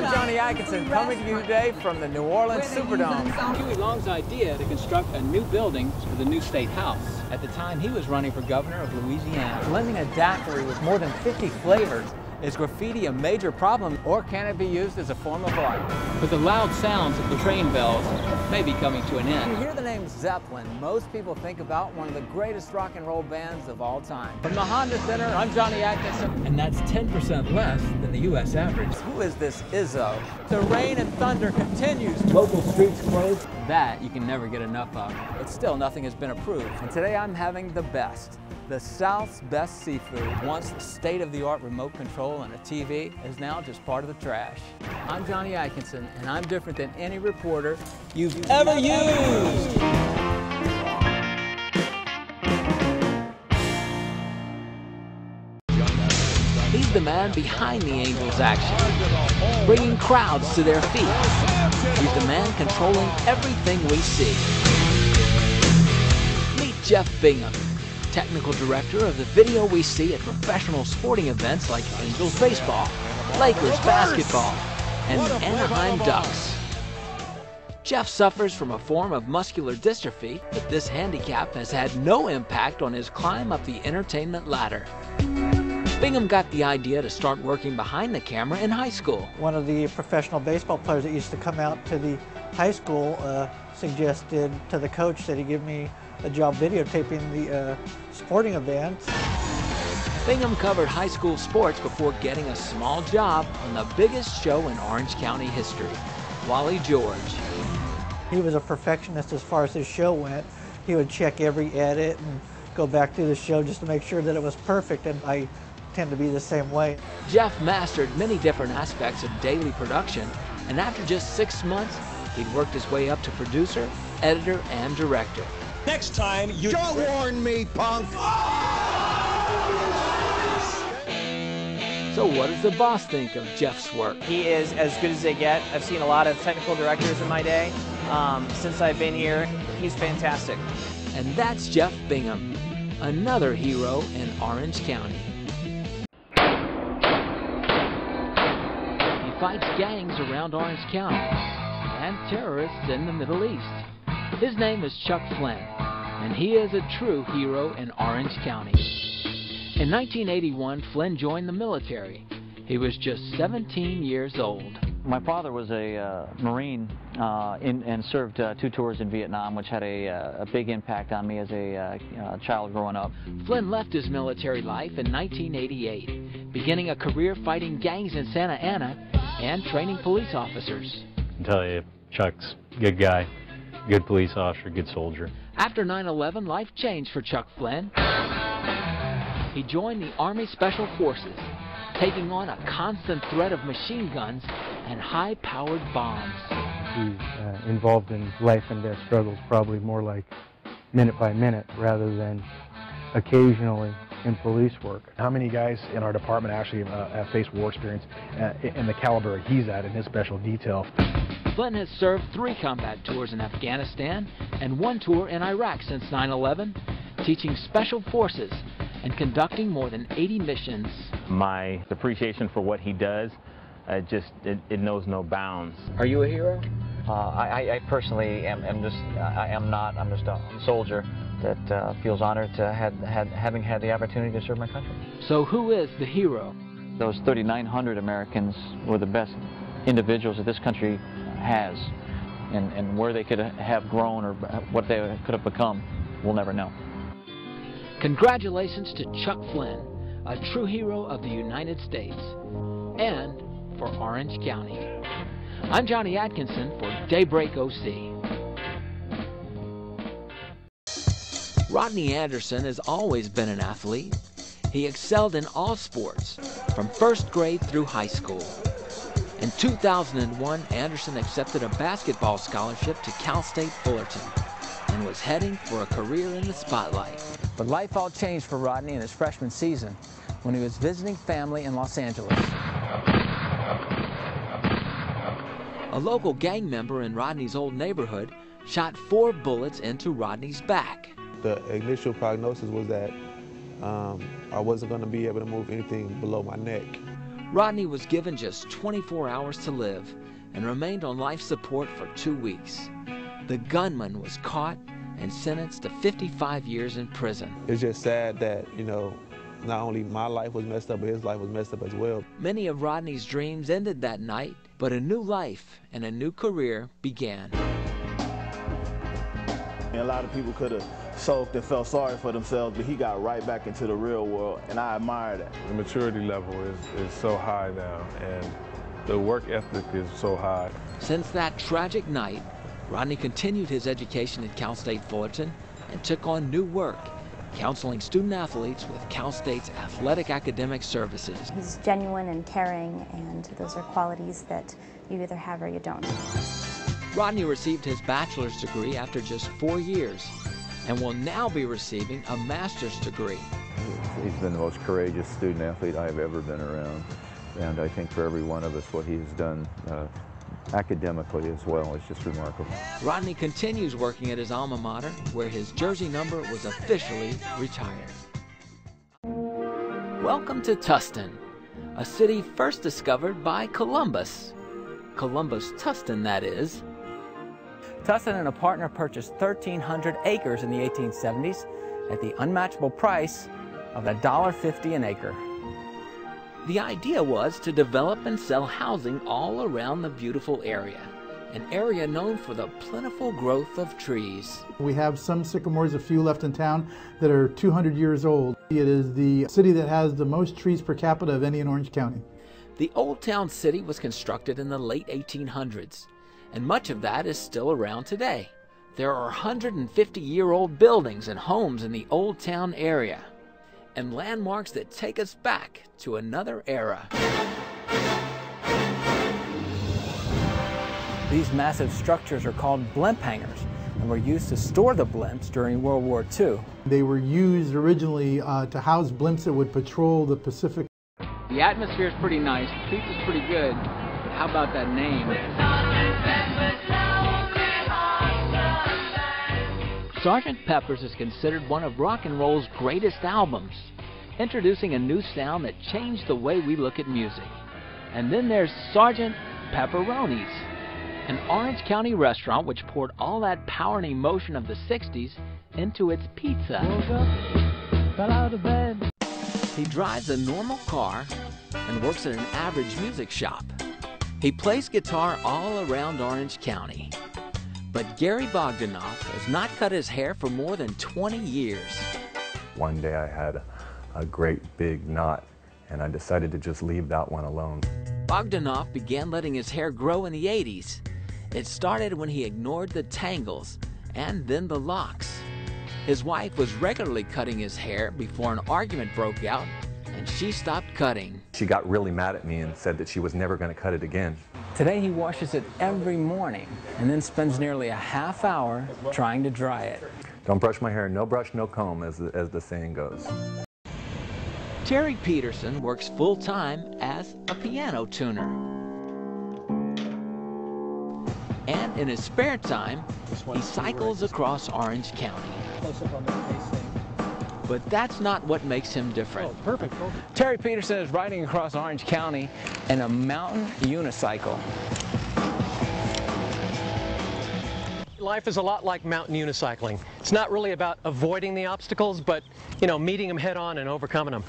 I'm Johnny Atkinson, coming to you today from the New Orleans Superdome. Huey Long's idea to construct a new building for the new state house. At the time, he was running for governor of Louisiana. Blending a daiquiri with more than 50 flavors. Is graffiti a major problem, or can it be used as a form of art? But the loud sounds of the train bells may be coming to an When end. you hear the name Zeppelin, most people think about one of the greatest rock and roll bands of all time. From the Honda Center, I'm Johnny Atkinson, and that's 10% less than the U.S. average. Who is this Izzo? The rain and thunder continues. Local streets closed. That you can never get enough of. But still, nothing has been approved. And today I'm having the best. The South's best seafood. Once state-of-the-art remote control and a TV is now just part of the trash. I'm Johnny Atkinson, and I'm different than any reporter you've ever used. He's the man behind the Angels action, bringing crowds to their feet. He's the man controlling everything we see. Meet Jeff Bingham, technical director of the video we see at professional sporting events like Angels baseball, Lakers basketball, and the Anaheim Ducks. Jeff suffers from a form of muscular dystrophy, but this handicap has had no impact on his climb up the entertainment ladder. Bingham got the idea to start working behind the camera in high school. One of the professional baseball players that used to come out to the high school suggested to the coach that he give me a job videotaping the sporting events. Bingham covered high school sports before getting a small job on the biggest show in Orange County history, Wally George. He was a perfectionist as far as his show went. He would check every edit and go back through the show just to make sure that it was perfect, and I tend to be the same way. Jeff mastered many different aspects of daily production, and after just 6 months, he'd worked his way up to producer, editor, and director. Next time, you don't warn me, punk! So what does the boss think of Jeff's work? He is as good as they get. I've seen a lot of technical directors in my day. Since I've been here, he's fantastic. And that's Jeff Bingham, another hero in Orange County. He fights gangs around Orange County and terrorists in the Middle East. His name is Chuck Flynn, and he is a true hero in Orange County. In 1981, Flynn joined the military. He was just 17 years old. My father was a Marine and served 2 tours in Vietnam, which had a big impact on me as a child growing up. Flynn left his military life in 1988, beginning a career fighting gangs in Santa Ana and training police officers. I can tell you, Chuck's a good guy, good police officer, good soldier. After 9/11, life changed for Chuck Flynn. He joined the Army Special Forces, taking on a constant threat of machine guns and high-powered bombs. He's involved in life and death struggles, probably more like minute by minute rather than occasionally in police work. How many guys in our department actually have faced war experience in the caliber he's at in his special detail? Flynn has served 3 combat tours in Afghanistan and 1 tour in Iraq since 9/11, teaching special forces and conducting more than 80 missions. My appreciation for what he does, it knows no bounds. Are you a hero? I personally am not. I'm just a soldier that feels honored to having had the opportunity to serve my country. So who is the hero? Those 3,900 Americans were the best individuals that this country has, and where they could have grown or what they could have become, we'll never know. Congratulations to Chuck Flynn, a true hero of the United States, and for Orange County. I'm Johnny Atkinson for Daybreak OC. Rodney Anderson has always been an athlete. He excelled in all sports, from first grade through high school. In 2001, Anderson accepted a basketball scholarship to Cal State Fullerton and was heading for a career in the spotlight. But life all changed for Rodney in his freshman season when he was visiting family in Los Angeles. A local gang member in Rodney's old neighborhood shot 4 bullets into Rodney's back. The initial prognosis was that I wasn't going to be able to move anything below my neck. Rodney was given just 24 hours to live and remained on life support for 2 weeks. The gunman was caught and sentenced to 55 years in prison. It's just sad that, not only my life was messed up, but his life was messed up as well. Many of Rodney's dreams ended that night, but a new life and a new career began. A lot of people could have sulked and felt sorry for themselves, but he got right back into the real world, and I admire that. The maturity level is so high now, and the work ethic is so high. Since that tragic night, Rodney continued his education at Cal State Fullerton and took on new work, counseling student athletes with Cal State's athletic academic services. He's genuine and caring, and those are qualities that you either have or you don't. Rodney received his bachelor's degree after just 4 years and will now be receiving a master's degree. He's been the most courageous student athlete I've ever been around, and I think for every one of us what he has done academically as well is just remarkable. Rodney continues working at his alma mater, where his jersey number was officially retired. Welcome to Tustin, a city first discovered by Columbus. Columbus Tustin, that is. Tustin and a partner purchased 1,300 acres in the 1870s at the unmatchable price of $1.50 an acre. The idea was to develop and sell housing all around the beautiful area, an area known for the plentiful growth of trees. We have some sycamores, a few left in town, that are 200 years old. It is the city that has the most trees per capita of any in Orange County. The Old Town City was constructed in the late 1800s, and much of that is still around today. There are 150-year-old buildings and homes in the Old Town area, and landmarks that take us back to another era. These massive structures are called blimp hangars and were used to store the blimps during World War II. They were used originally to house blimps that would patrol the Pacific. The atmosphere is pretty nice, the pizza's pretty good, but how about that name? Sgt. Pepper's is considered one of rock and roll's greatest albums, introducing a new sound that changed the way we look at music. And then there's Sgt. Pepperoni's, an Orange County restaurant which poured all that power and emotion of the 60s into its pizza. Woke up, fell out of bed. He drives a normal car and works at an average music shop. He plays guitar all around Orange County. But Gary Bogdanoff has not cut his hair for more than 20 years. One day I had a great big knot, and I decided to just leave that one alone. Bogdanoff began letting his hair grow in the 80s. It started when he ignored the tangles and then the locks. His wife was regularly cutting his hair before an argument broke out, and she stopped cutting. She got really mad at me and said that she was never going to cut it again. Today he washes it every morning and then spends nearly a half hour trying to dry it. Don't brush my hair, no brush, no comb, as the saying goes. Terry Peterson works full-time as a piano tuner. And in his spare time, he cycles across Orange County. But that's not what makes him different. Oh, perfect. Terry Peterson is riding across Orange County in a mountain unicycle. Life is a lot like mountain unicycling. It's not really about avoiding the obstacles, but, meeting them head on and overcoming them.